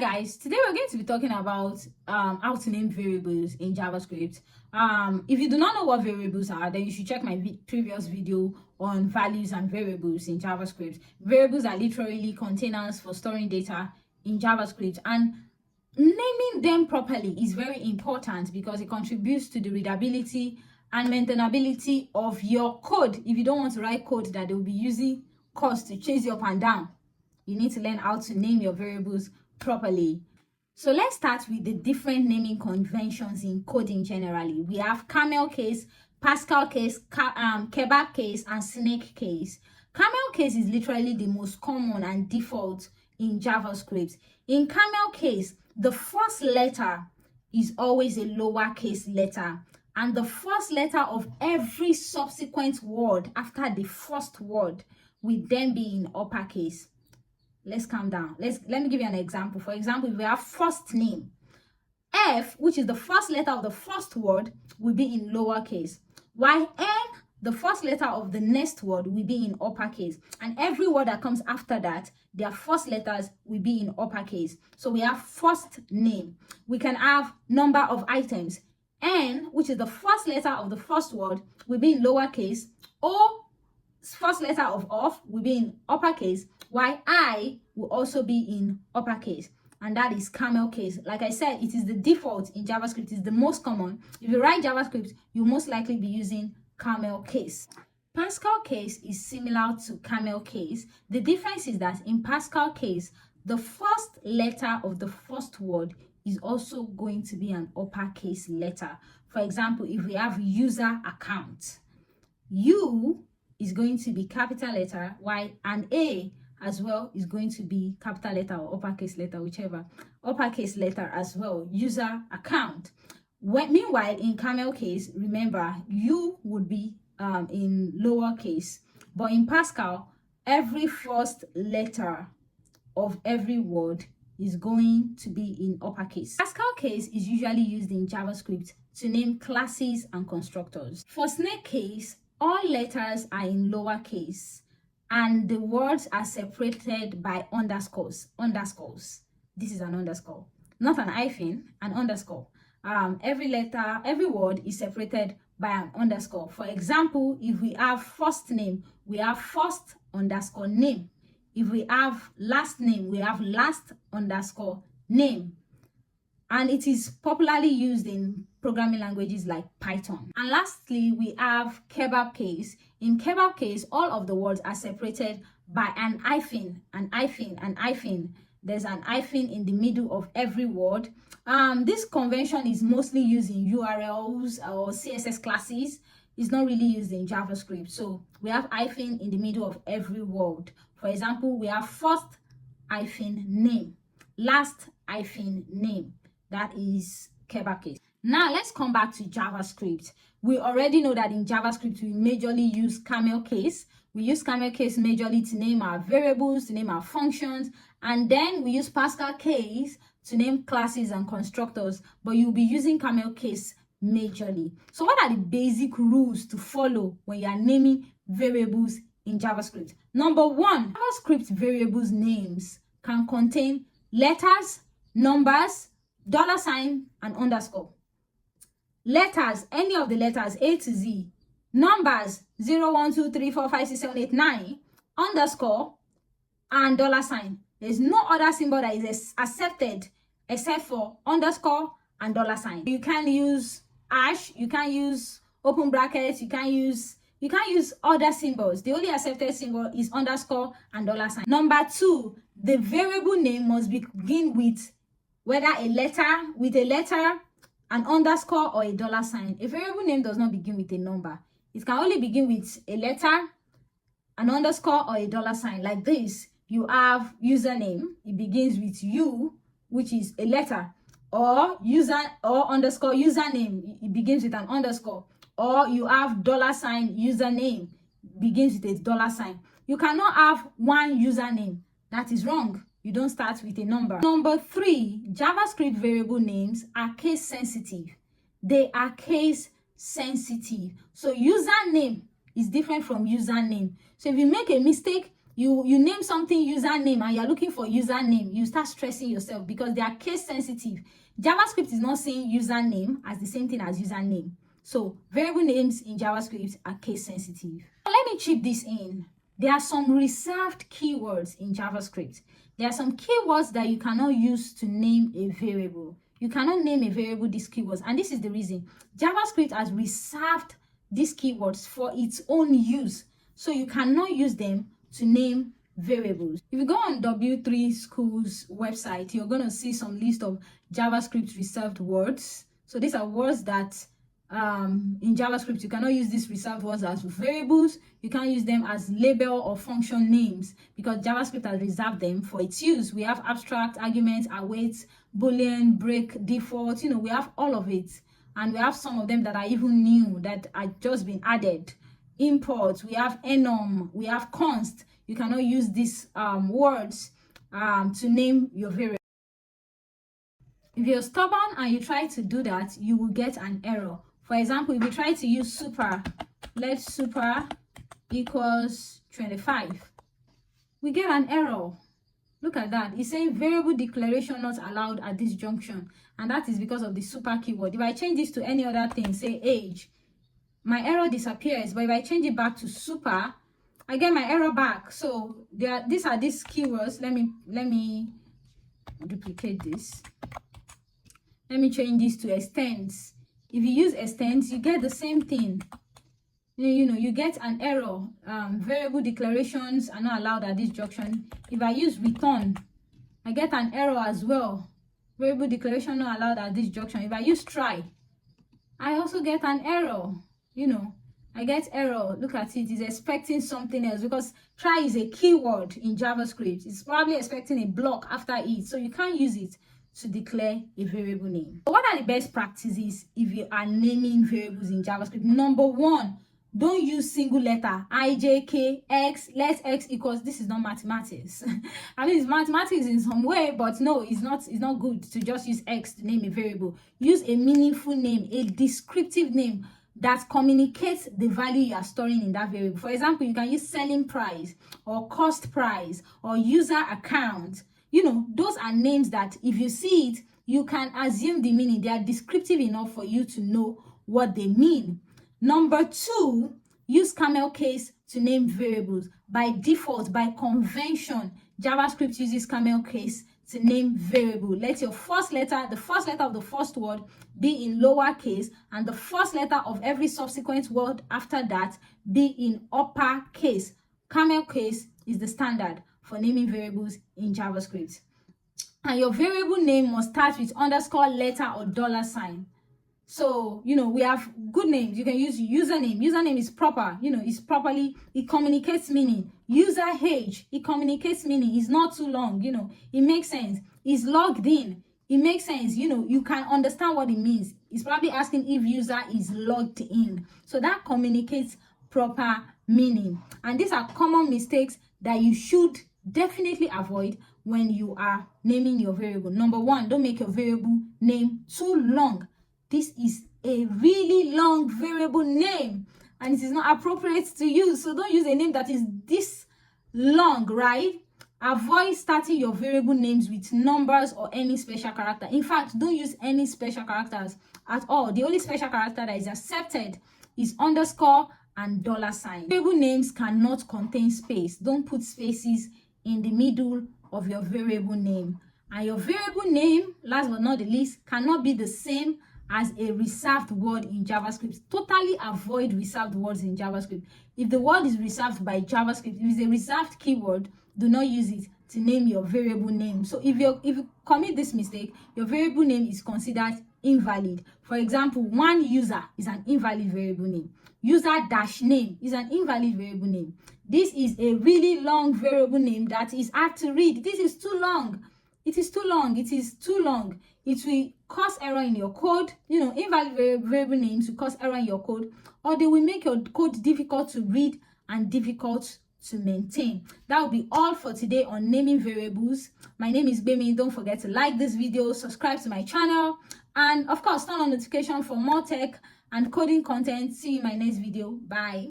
guys, today we're going to be talking about how to name variables in JavaScript. If you do not know what variables are, then you should check my previous video on values and variables in JavaScript. Variables are literally containers for storing data in JavaScript, and naming them properly is very important because it contributes to the readability and maintainability of your code. If you don't want to write code that they will be using cause to chase you up and down, you need to learn how to name your variables properly. So let's start with the different naming conventions in coding generally. We have camel case, Pascal case, kebab case, and snake case. Camel case is literally the most common and default in JavaScript. In camel case, the first letter is always a lowercase letter, and the first letter of every subsequent word after the first word will then be in uppercase. Let's calm down. Let me give you an example. For example, if we have first name, F, which is the first letter of the first word, will be in lowercase, while N, the first letter of the next word, will be in uppercase, and every word that comes after that, their first letters will be in uppercase. So we have first name. We can have number of items. N, which is the first letter of the first word, will be in lowercase. O, first letter of will be in uppercase, while I will also be in uppercase, and that is camel case. Like I said, it is the default in JavaScript. It's the most common. If you write JavaScript, you most likely be using camel case. Pascal case is similar to camel case. The difference is that in Pascal case, the first letter of the first word is also going to be an uppercase letter. For example, if we have user account, U is going to be capital letter, while an A as well is going to be capital letter or uppercase letter, whichever. Uppercase letter as well, user account. Meanwhile, in camel case, remember, U would be in lowercase. But in Pascal, every first letter of every word is going to be in uppercase. Pascal case is usually used in JavaScript to name classes and constructors. For snake case, all letters are in lowercase, and the words are separated by underscores. This is an underscore, not an hyphen, an underscore. Every word is separated by an underscore. For example, if we have first name, we have first underscore name. If we have last name, we have last underscore name. And it is popularly used in programming languages like Python. And lastly, we have kebab case. In kebab case, all of the words are separated by an hyphen, an hyphen, an hyphen. There's an hyphen in the middle of every word. This convention is mostly used in URLs or CSS classes. It's not really used in JavaScript. So we have hyphen in the middle of every word. For example, we have first hyphen name, last hyphen name. That is kebab case. Now let's come back to JavaScript. We already know that in JavaScript we majorly use camel case. We use camel case majorly to name our variables, to name our functions, and then we use Pascal case to name classes and constructors, but you'll be using camel case majorly. So what are the basic rules to follow when you are naming variables in JavaScript? Number one, JavaScript variables names can contain letters, numbers, $, and underscore. Letters, any of the letters A to Z. Numbers 0, 1, 2, 3, 4, 5, 6, 7, 8, 9, underscore, and $. There's no other symbol that is accepted except for underscore and $. You can use hash, you can use open brackets, you can use other symbols. The only accepted symbol is underscore and $. Number two, the variable name must begin with whether a letter, an underscore, or a $. A variable name does not begin with a number. It can only begin with a letter, an underscore, or a $. Like this, you have username. It begins with U, which is a letter, or underscore username. It begins with an underscore. Or you have $username, begins with a $. You cannot have one username. That is wrong. You don't start with a number. Number three, JavaScript variable names are case sensitive. They are case sensitive. So username is different from username. So if you make a mistake You name something username and you're looking for username, you start stressing yourself because they are case sensitive. JavaScript is not saying username as the same thing as username. So variable names in JavaScript are case sensitive. Let me chip this in. There are some reserved keywords in JavaScript. There are some keywords that you cannot use to name a variable. You cannot name a variable these keywords, and this is the reason. JavaScript has reserved these keywords for its own use, so you cannot use them to name variables. If you go on W3 School's website, you're going to see some list of JavaScript reserved words. So these are words that in JavaScript, you cannot use these reserved words as variables. You can't use them as label or function names because JavaScript has reserved them for its use. We have abstract, arguments, awaits, boolean, break, default, we have all of it. And we have some of them that are even new, that are just been added. Import, we have enum, we have const. You cannot use these words to name your variable. If you're stubborn and you try to do that, you will get an error. For example, if you try to use super, let super equals 25, we get an error. Look at that. It's saying variable declaration not allowed at this junction. And that is because of the super keyword. If I change this to any other thing, say age, my error disappears. But if I change it back to super, I get my error back. So these are these keywords. Let me duplicate this. Let me change this to extends. If you use extends, you get the same thing. You get an error. Variable declarations are not allowed at this junction. If I use return, I get an error as well. Variable declaration not allowed at this junction. If I use try, I also get an error. I get error. Look at it. It's expecting something else because try is a keyword in JavaScript. It's probably expecting a block after it, so you can't use it to declare a variable name. So what are the best practices if you are naming variables in JavaScript? Number one, don't use single letter I, J, K, X. Let X equals. This is not mathematics. I mean, it's mathematics in some way, but no, it's not good to just use X to name a variable. Use a meaningful name, a descriptive name that communicates the value you are storing in that variable. For example, you can use selling price or cost price or user account. Those are names that if you see it, you can assume the meaning. They are descriptive enough for you to know what they mean. Number two, use camel case to name variables. By default, by convention, JavaScript uses camel case to name variable. Let your first letter, the first letter of the first word, be in lowercase, and the first letter of every subsequent word after that be in uppercase. Camel case is the standard for naming variables in JavaScript. And your variable name must start with underscore, letter, or $sign. So, we have good names. You can use username. Username is proper, it's properly, it communicates meaning. User age, it communicates meaning. It's not too long, it makes sense. It's logged in. It makes sense, you can understand what it means. It's probably asking if user is logged in. So that communicates proper meaning. And these are common mistakes that you should definitely avoid when you are naming your variable. Number one, don't make your variable name too long. This is a really long variable name and it is not appropriate to use. So don't use a name that is this long, right? Avoid starting your variable names with numbers or any special character. In fact, don't use any special characters at all. The only special character that is accepted is underscore and $sign. Variable names cannot contain space. Don't put spaces in the middle of your variable name. And your variable name, last but not the least, cannot be the same as a reserved word in JavaScript. Totally avoid reserved words in JavaScript. If the word is reserved by JavaScript, if it's a reserved keyword, do not use it to name your variable name. So if you commit this mistake, your variable name is considered invalid. For example, one user is an invalid variable name. User dash name is an invalid variable name. This is a really long variable name that is hard to read. This is too long. It is too long. It is too long. It will cause error in your code. Invalid variable names will cause error in your code, or they will make your code difficult to read and difficult to maintain. That will be all for today on naming variables. My name is Bemi. Don't forget to like this video, subscribe to my channel, and of course turn on notification for more tech and coding content. See you in my next video. Bye.